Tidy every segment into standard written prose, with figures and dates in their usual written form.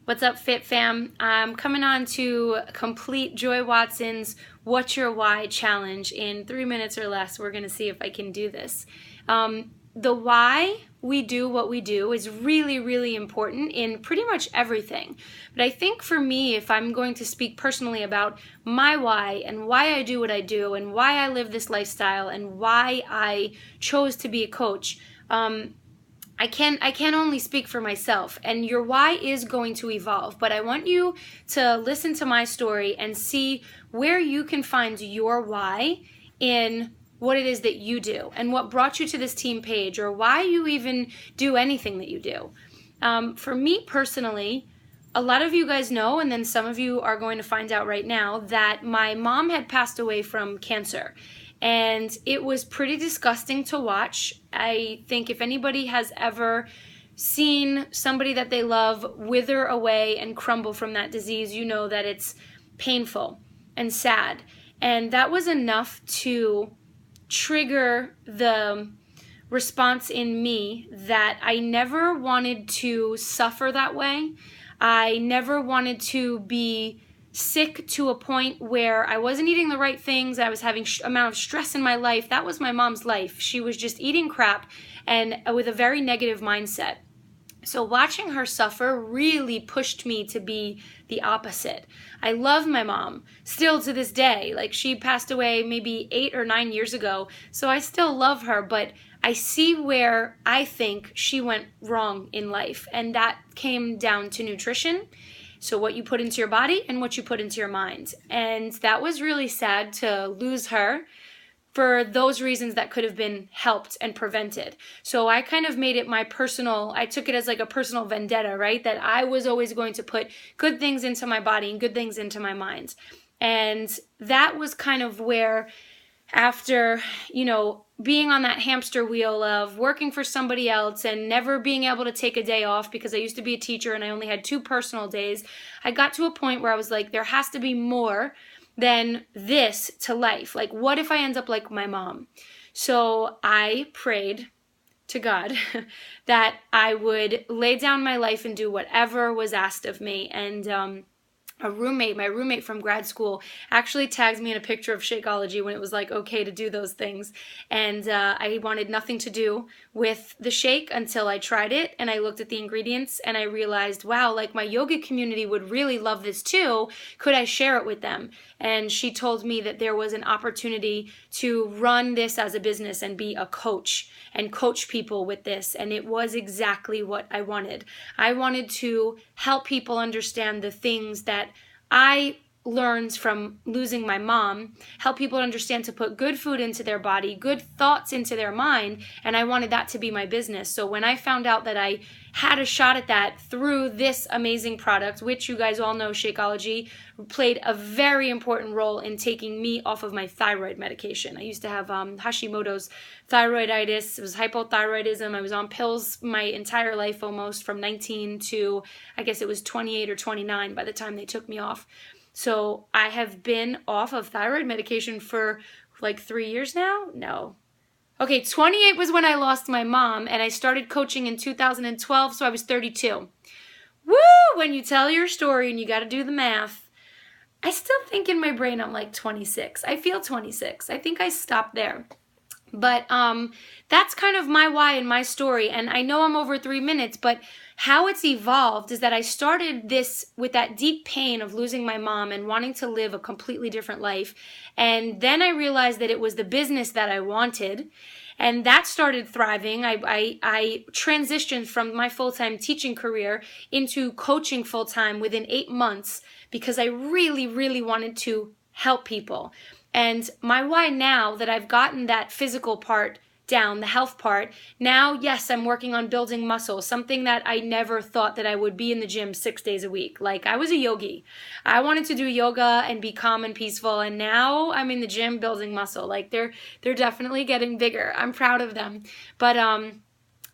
What's up, Fit Fam? I'm coming on to complete Joy Watson's What's Your Why challenge in 3 minutes or less. We're going to see if I can do this. The why we do what we do is really, really important in pretty much everything. But I think for me, if I'm going to speak personally about my why and why I do what I do and why I live this lifestyle and why I chose to be a coach, I can only speak for myself, and your why is going to evolve, but I want you to listen to my story and see where you can find your why in what it is that you do and what brought you to this team page or why you even do anything that you do. For me personally, a lot of you guys know, and then some of you are going to find out right now, that my mom had passed away from cancer. And it was pretty disgusting to watch. I think if anybody has ever seen somebody that they love wither away and crumble from that disease, you know that it's painful and sad. And that was enough to trigger the response in me that I never wanted to suffer that way. I never wanted to be sick to a point where I wasn't eating the right things. I was having amount of stress in my life. That was my mom's life. She was just eating crap and with a very negative mindset. So watching her suffer really pushed me to be the opposite. I love my mom still to this day. Like, she passed away maybe 8 or 9 years ago. So I still love her, but I see where I think she went wrong in life. And that came down to nutrition. So what you put into your body and what you put into your mind. And that was really sad to lose her for those reasons that could have been helped and prevented. So I kind of made it my personal, I took it as like a personal vendetta, right? That I was always going to put good things into my body and good things into my mind. And that was kind of where, after, being on that hamster wheel of working for somebody else and never being able to take a day off because I used to be a teacher and I only had 2 personal days, I got to a point where I was like, there has to be more than this to life. Like, what if I end up like my mom? So I prayed to God that I would lay down my life and do whatever was asked of me. And my roommate from grad school actually tagged me in a picture of Shakeology when it was like okay to do those things. And I wanted nothing to do with the shake until I tried it and I looked at the ingredients and I realized, wow, like my yoga community would really love this too. Could I share it with them? And she told me that there was an opportunity to run this as a business and be a coach and coach people with this. And it was exactly what I wanted. I wanted to help people understand the things that I learned from losing my mom, help people understand to put good food into their body, good thoughts into their mind, and I wanted that to be my business. So when I found out that I had a shot at that through this amazing product, which you guys all know, Shakeology, played a very important role in taking me off of my thyroid medication. I used to have Hashimoto's thyroiditis. It was hypothyroidism. I was on pills my entire life almost, from 19 to, I guess it was 28 or 29 by the time they took me off. So I have been off of thyroid medication for like 3 years now? No. Okay, 28 was when I lost my mom, and I started coaching in 2012, so I was 32. Woo! When you tell your story and you got to do the math, I still think in my brain I'm like 26. I feel 26. I think I stopped there. But that's kind of my why and my story. And I know I'm over 3 minutes, but how it's evolved is that I started this with that deep pain of losing my mom and wanting to live a completely different life. And then I realized that it was the business that I wanted. And that started thriving. I transitioned from my full-time teaching career into coaching full-time within 8 months because I really, really wanted to help people. And my why now that I've gotten that physical part down, the health part, now, yes, I'm working on building muscle, something that I never thought that I would be in the gym 6 days a week. Like, I was a yogi. I wanted to do yoga and be calm and peaceful, and now I'm in the gym building muscle. Like, they're definitely getting bigger. I'm proud of them. But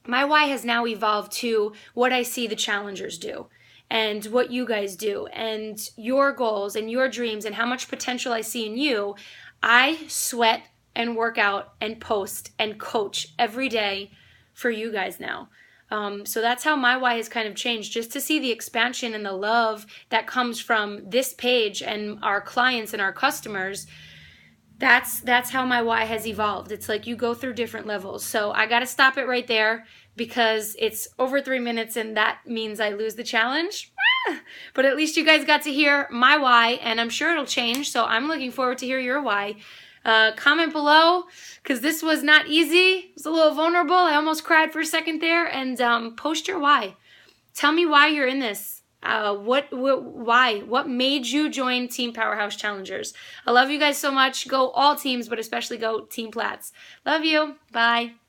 my why has now evolved to what I see the challengers do, and what you guys do, and your goals and your dreams, and how much potential I see in you. I sweat and work out and post and coach every day for you guys now. So that's how my why has kind of changed, just to see the expansion and the love that comes from this page and our clients and our customers. That's how my why has evolved. It's like you go through different levels. So I got to stop it right there because it's over 3 minutes and that means I lose the challenge. But at least you guys got to hear my why, and I'm sure it'll change. So I'm looking forward to hear your why. Comment below, because this was not easy. It was a little vulnerable. I almost cried for a second there. And post your why. Tell me why you're in this. Why? What made you join Team Powerhouse Challengers? I love you guys so much. Go all teams, but especially go Team Platts. Love you. Bye.